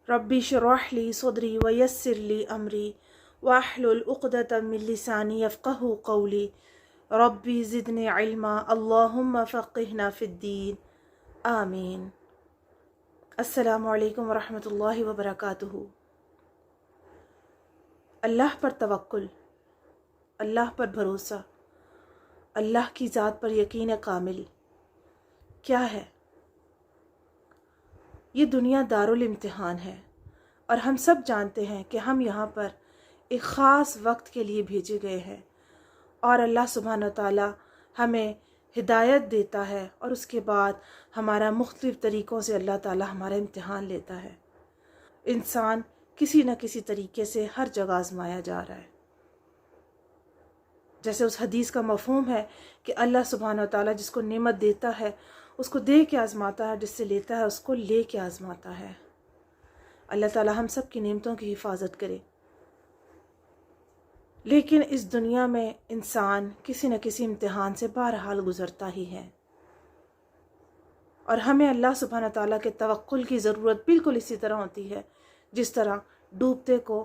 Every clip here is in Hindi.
रब्बी शुरह ली सदरी वयस्सिर ली अमरी वाहलुल उक़दतम मिन लिसानी यफ़क़हू क़ौली रब्बी ज़िदनी इल्मा अल्लाहुम्मा फ़क़्हिना फ़िद्दीन आमीन। अस्सलामु अलैकुम वरहमतुल्लाहि वबरकातुहू। अल्लाह पर तवक्कुल, अल्लाह पर भरोसा, अल्लाह की ज़ात पर यकीन कामिल क्या है? ये दुनिया दारुल इम्तिहान है और हम सब जानते हैं कि हम यहाँ पर एक ख़ास वक्त के लिए भेजे गए हैं और अल्लाह सुब्हान व तआला हमें हिदायत देता है और उसके बाद हमारा मुख्तलिफ़ तरीक़ों से अल्लाह ताला हमारा इम्तिहान लेता है। इंसान किसी न किसी तरीके से हर जगह आज़माया जा रहा है। जैसे उस हदीस का मफ़हूम है कि अल्लाह सुब्हान व तआला जिसको नेमत देता है उसको दे के आज़माता है, जिससे लेता है उसको ले के आज़माता है। अल्लाह ताला हम सब की नेमतों की हिफाजत करे। लेकिन इस दुनिया में इंसान किसी न किसी इम्तिहान से बहरहाल गुज़रता ही है और हमें अल्लाह सुब्हान व तआला के तवक्कुल की ज़रूरत बिल्कुल इसी तरह होती है जिस तरह डूबते को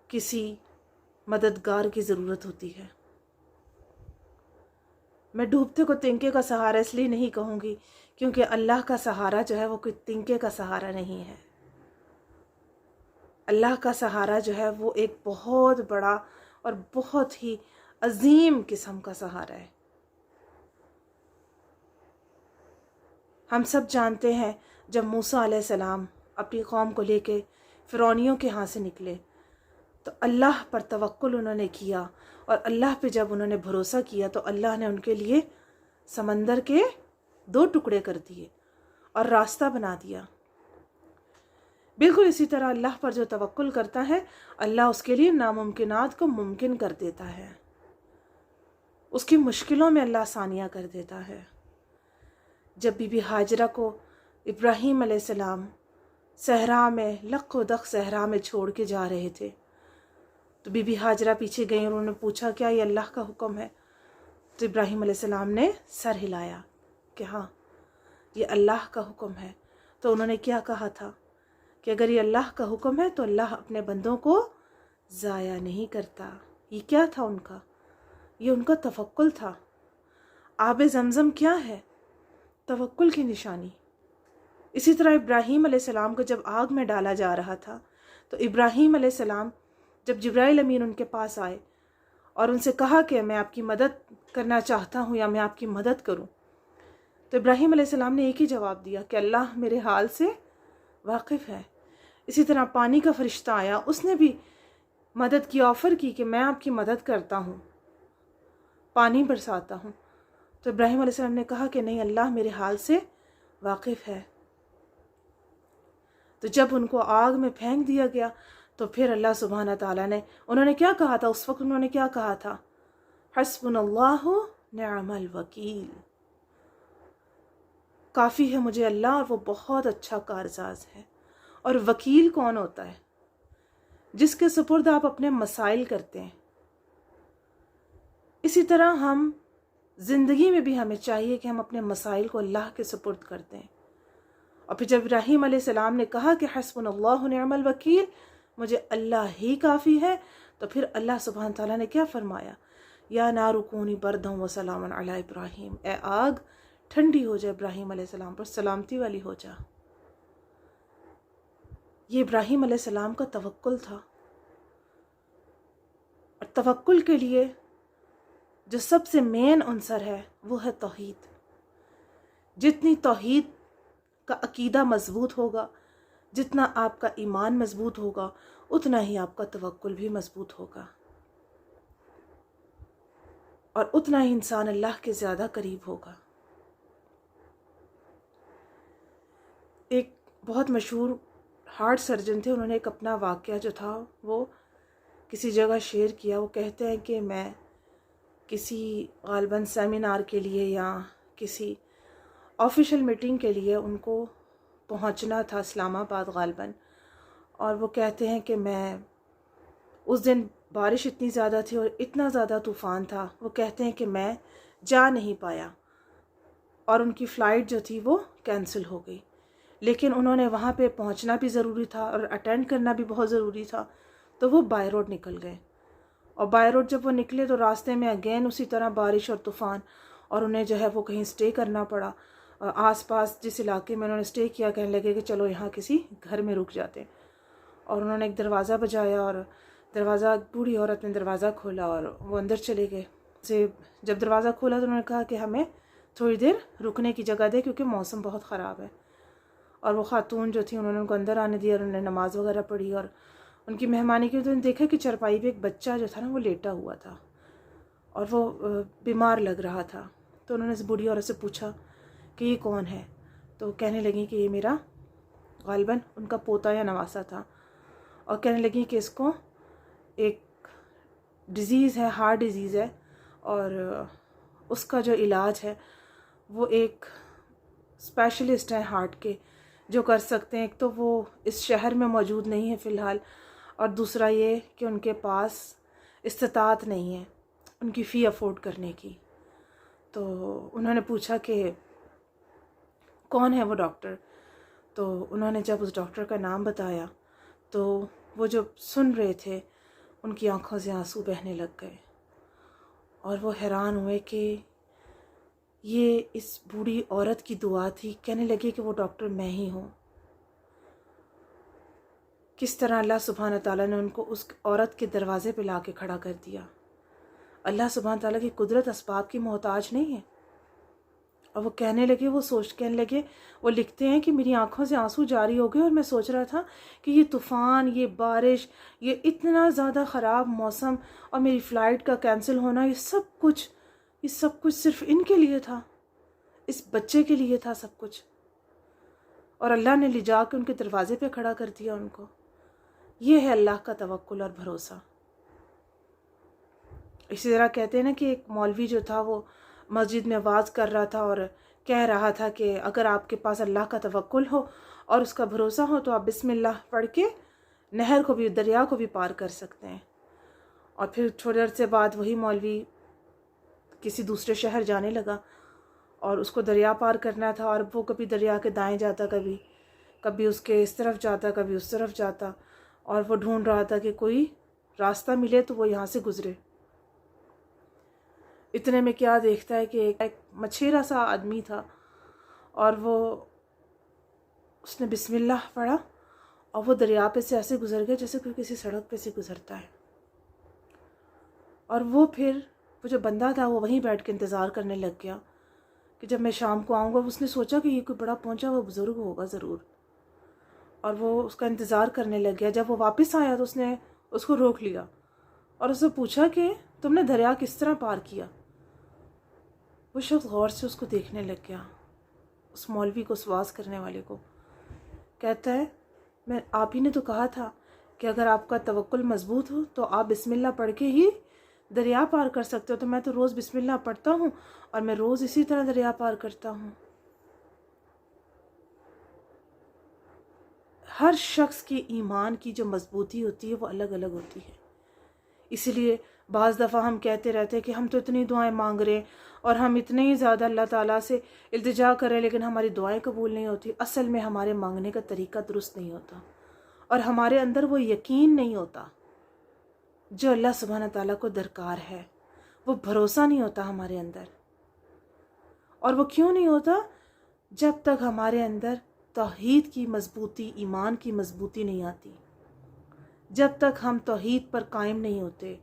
किसी मददगार की ज़रूरत होती है। मैं डूबते को तिनके का सहारा इसलिए नहीं कहूँगी क्योंकि अल्लाह का सहारा जो है वो कोई तिनके का सहारा नहीं है। अल्लाह का सहारा जो है वो एक बहुत बड़ा और बहुत ही अजीम किस्म का सहारा है। हम सब जानते हैं जब मूसा अलैहिस्सलाम अपनी कौम को लेके फ़िरौनियों के यहाँ से निकले तो अल्लाह पर तवक्कुल उन्होंने किया और अल्लाह पे जब उन्होंने भरोसा किया तो अल्लाह ने उनके लिए समंदर के 2 टुकड़े कर दिए और रास्ता बना दिया। बिल्कुल इसी तरह अल्लाह पर जो तवक्कुल करता है अल्लाह उसके लिए नामुमकिनात को मुमकिन कर देता है, उसकी मुश्किलों में अल्लाह आसानियाँ कर देता है। जब बीबी हाजरा को इब्राहीम अलैहिस्सलाम सहरा में लक्को दक सहरा में छोड़ के जा रहे थे तो बीबी हाजरा पीछे गई, उन्होंने पूछा क्या ये अल्लाह का हुक्म है? तो इब्राहीम अलैहिस्सलाम ने सर हिलाया कि हाँ ये अल्लाह का हुक्म है। तो उन्होंने क्या कहा था कि अगर ये अल्लाह का हुक्म है तो अल्लाह अपने बंदों को ज़ाया नहीं करता। ये क्या था उनका? ये उनका तवक्कुल था। आब ज़मज़म क्या है? तवक्कुल की निशानी। इसी तरह इब्राहीम अलैहिस्सलाम को जब आग में डाला जा रहा था तो इब्राहीम अलैहिस्सलाम जब जिब्राइल अमीन उनके पास आए और उनसे कहा कि मैं आपकी मदद करना चाहता हूँ या मैं आपकी मदद करूँ, तो इब्राहीम अलैहिस्सलाम ने एक ही जवाब दिया कि अल्लाह मेरे हाल से वाकिफ़ है। इसी तरह पानी का फरिश्ता आया, उसने भी मदद की ऑफ़र की कि मैं आपकी मदद करता हूँ, पानी बरसाता हूँ। तो इब्राहीम अलैहिस्सलाम ने कहा कि नहीं, अल्लाह मेरे हाल से वाकिफ़ है। तो जब उनको आग में फेंक दिया गया तो फिर अल्लाह सुब्हान ताला ने, उन्होंने क्या कहा था उस वक्त? उन्होंने क्या कहा था? हस्बुनल्लाहु निअमल वकील, काफ़ी है मुझे अल्लाह और वो बहुत अच्छा कारसाज है। और वकील कौन होता है? जिसके सुपुर्द आप अपने मसाइल करते हैं। इसी तरह हम ज़िंदगी में भी हमें चाहिए कि हम अपने मसाइल को अल्लाह के सुपुर्द कर दें। और फिर जब इब्राहीम अलैहिस्सलाम ने कहा कि हस्बुनल्लाहु निअमल वकील, मुझे अल्लाह ही काफ़ी है, तो फिर अल्लाह सुब्हान ताला ने क्या फरमाया? या नारु कूनी बरदम व सलामन अला इब्राहीम, ए आग ठंडी हो जा इब्राहीम अलैहिस्सलाम पर, सलामती वाली हो जा। ये इब्राहीम अलैहिस्सलाम का तवक्कुल था। और तवक्कुल के लिए जो सबसे मेन अंसर है वो है तौहीद। जितनी तौहीद का अकीदा मजबूत होगा, जितना आपका ईमान मजबूत होगा, उतना ही आपका तवक्कुल भी मजबूत होगा और उतना ही इंसान अल्लाह के ज़्यादा करीब होगा। एक बहुत मशहूर हार्ट सर्जन थे, उन्होंने एक अपना वाक़या जो था वो किसी जगह शेयर किया। वो कहते हैं कि मैं किसी ग़ालिबन सेमिनार के लिए या किसी ऑफिशियल मीटिंग के लिए उनको पहुंचना था इस्लामाबाद ग़ालिबन, और वो कहते हैं कि मैं उस दिन बारिश इतनी ज़्यादा थी और इतना ज़्यादा तूफ़ान था, वो कहते हैं कि मैं जा नहीं पाया और उनकी फ़्लाइट जो थी वो कैंसिल हो गई। लेकिन उन्होंने वहाँ पे पहुँचना भी ज़रूरी था और अटेंड करना भी बहुत ज़रूरी था, तो वो बाय रोड निकल गए। और बाय रोड जब वो निकले तो रास्ते में अगेन उसी तरह बारिश और तूफ़ान, और उन्हें जो है वो कहीं स्टे करना पड़ा। आसपास जिस इलाके में उन्होंने स्टे किया, कहने लगे कि चलो यहाँ किसी घर में रुक जाते। और उन्होंने एक दरवाज़ा बजाया और दरवाज़ा, बूढ़ी औरत ने दरवाज़ा खोला और वो अंदर चले गए। से जब दरवाज़ा खोला तो उन्होंने कहा कि हमें थोड़ी देर रुकने की जगह दे क्योंकि मौसम बहुत ख़राब है। और वो खातून जो थी उन्होंने उनको अंदर आने दिया और उन्होंने नमाज़ वगैरह पढ़ी और उनकी मेहमानी की। तो उन्होंने देखा कि चारपाई पे एक बच्चा जो था ना वो लेटा हुआ था और वो बीमार लग रहा था। तो उन्होंने इस बूढ़ी औरत से पूछा कि ये कौन है, तो कहने लगी कि ये मेरा गालिबन उनका पोता या नवासा था। और कहने लगी कि इसको एक डिज़ीज़ है, हार्ट डिज़ीज़ है, और उसका जो इलाज है वो एक स्पेशलिस्ट है हार्ट के जो कर सकते हैं। एक तो वो इस शहर में मौजूद नहीं है फ़िलहाल, और दूसरा ये कि उनके पास इस्तिताअत नहीं है उनकी फ़ी अफोर्ड करने की। तो उन्होंने पूछा कि कौन है वो डॉक्टर। तो उन्होंने जब उस डॉक्टर का नाम बताया तो वो जो सुन रहे थे उनकी आंखों से आंसू बहने लग गए और वो हैरान हुए कि ये इस बूढ़ी औरत की दुआ थी। कहने लगे कि वो डॉक्टर मैं ही हूँ। किस तरह अल्लाह सुब्हान ताला ने उनको उस औरत के दरवाज़े पे ला के खड़ा कर दिया। अल्लाह सुब्हान ताला की कुदरत असबाब की मोहताज नहीं है। और वो कहने लगे, कहने लगे, वो लिखते हैं कि मेरी आंखों से आंसू जारी हो गए और मैं सोच रहा था कि ये तूफ़ान, ये बारिश, ये इतना ज़्यादा ख़राब मौसम और मेरी फ़्लाइट का कैंसिल होना, ये सब कुछ सिर्फ इनके लिए था, इस बच्चे के लिए था सब कुछ। और अल्लाह ने ले जा के उनके दरवाज़े पे खड़ा कर दिया उनको। ये है अल्लाह का तवक्कुल और भरोसा। इसी तरह कहते हैं ना कि एक मौलवी जो था वो मस्जिद में आवाज़ कर रहा था और कह रहा था कि अगर आपके पास अल्लाह का तवक्कुल हो और उसका भरोसा हो तो आप बिस्मिल्लाह पढ़ के नहर को भी, दरिया को भी पार कर सकते हैं। और फिर थोड़ी देर से बाद वही मौलवी किसी दूसरे शहर जाने लगा और उसको दरिया पार करना था। और वो कभी दरिया के दाएं जाता, कभी उसके इस तरफ जाता, कभी उस तरफ जाता, और वो ढूंढ रहा था कि कोई रास्ता मिले तो वो यहाँ से गुज़रे। इतने में क्या देखता है कि एक मछेरा सा आदमी था और उसने बिस्मिल्लाह पढ़ा और वो दरिया पे से ऐसे गुज़र गया जैसे कोई किसी सड़क पे से गुज़रता है। और वो जो बंदा था वो वहीं बैठ के इंतज़ार करने लग गया कि जब मैं शाम को आऊँगा। उसने सोचा कि ये कोई बड़ा पहुँचा हुआ बुज़ुर्ग होगा ज़रूर, और वो उसका इंतज़ार करने लग गया। जब वो वापस आया तो उसने उसको रोक लिया और उससे पूछा कि तुमने दरिया किस तरह पार किया। वो शख्स गौर से उसको देखने लग गया, उस मौलवी को, स्वास करने वाले को। कहता है, मैं आप ही ने तो कहा था कि अगर आपका तवक्कुल मजबूत हो तो आप बिस्मिल्लाह पढ़ के ही दरिया पार कर सकते हो। तो मैं तो रोज़ बिस्मिल्लाह पढ़ता हूँ और मैं रोज़ इसी तरह दरिया पार करता हूँ। हर शख्स की ईमान की जो मजबूती होती है वो अलग अलग होती है। इसीलिए बाज़ दफ़ा हम कहते रहते हैं कि हम तो इतनी दुआएं मांग रहे हैं और हम इतने ही ज़्यादा अल्लाह ताला से इल्तिजा करें, लेकिन हमारी दुआएं कबूल नहीं होती। असल में हमारे मांगने का तरीका दुरुस्त नहीं होता और हमारे अंदर वो यकीन नहीं होता जो अल्लाह सुब्हान ताला को दरकार है। वो भरोसा नहीं होता हमारे अंदर। और वो क्यों नहीं होता? जब तक हमारे अंदर तौहीद की मजबूती, ईमान की मजबूती नहीं आती, जब तक हम तौहीद पर कायम नहीं होते।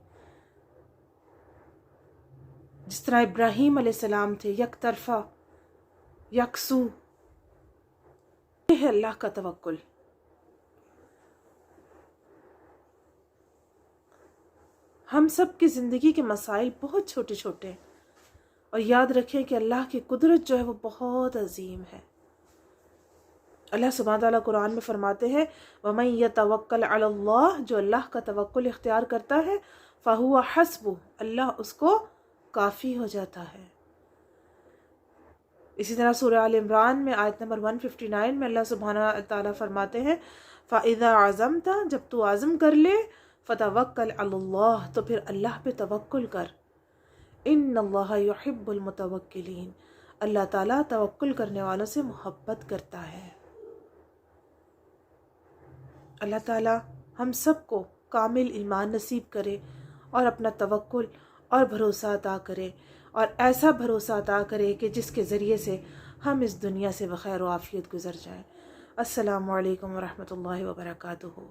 जिस तरह इब्राहीम अलैहिस्सलाम थे, यक तरफा, यकसू। ये है अल्लाह का तवक्कुल। हम सब की ज़िंदगी के मसाइल बहुत छोटे छोटे हैं और याद रखें कि अल्लाह की कुदरत जो है वो बहुत अजीम है। अल्लाह सुब्हान ताला कुरान में फरमाते हैं, वमन यतवक्कल अलल्लाह, जो अल्लाह का तवक्कुल इख्तियार करता है, फ़हुवा हस्बुह, अल्लाह उसको काफ़ी हो जाता है। इसी तरह सूरह आल इमरान में आयत नंबर 159 में अल्लाह सुब्हान ताला फरमाते हैं, फ़इज़ा अज़मता, जब तू आज़म कर ले, फ़तवक्कल अलल्लाह, तो फिर अल्लाह पे तवक्कुल कर। इन्नल्लाह युहिब्बुल मुतवक्किलीन, अल्लाह ताला तवक्कुल करने वालों से मोहब्बत करता है। अल्लाह ताला हम सबको कामिल ईमान नसीब करे और अपना तवक्कुल और भरोसा अता करे, और ऐसा भरोसा अता करे कि जिसके ज़रिए से हम इस दुनिया से बखैर व आफ़ियत गुज़र जाएँ। अस्सलामु अलैकुम व रहमतुल्लाहि व बरकातुहू।